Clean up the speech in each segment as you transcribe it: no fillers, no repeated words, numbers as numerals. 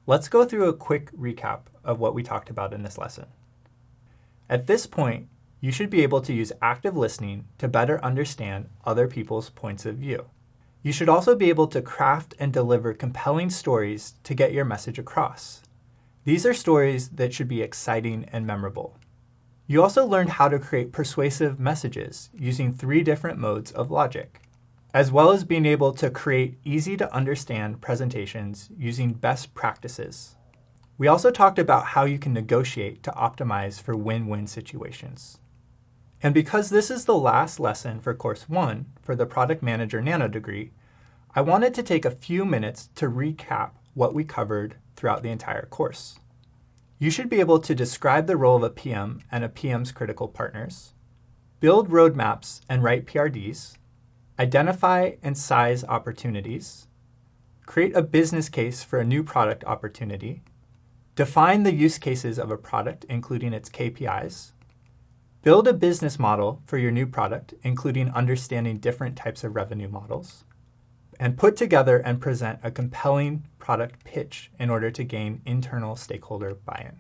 Let's go through a quick recap of what we talked about in this lesson. At this point, you should be able to use active listening to better understand other people's points of view. You should also be able to craft and deliver compelling stories to get your message across. These are stories that should be exciting and memorable. You also learned how to create persuasive messages using 3 different modes of logic, as well as being able to create easy-to-understand presentations using best practices. We also talked about how you can negotiate to optimize for win-win situations. And because this is the last lesson for Course 1 for the Product Manager Nano degree, I wanted to take a few minutes to recap what we covered throughout the entire course. You should be able to describe the role of a PM and a PM's critical partners, build roadmaps and write PRDs, identify and size opportunities, create a business case for a new product opportunity, define the use cases of a product, including its KPIs, build a business model for your new product, including understanding different types of revenue models, and put together and present a compelling product pitch in order to gain internal stakeholder buy-in.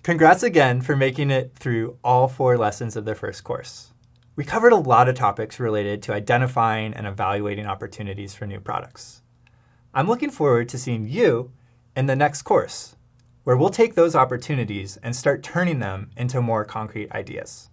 Congrats again for making it through all 4 lessons of the first course. We covered a lot of topics related to identifying and evaluating opportunities for new products. I'm looking forward to seeing you in the next course, where we'll take those opportunities and start turning them into more concrete ideas.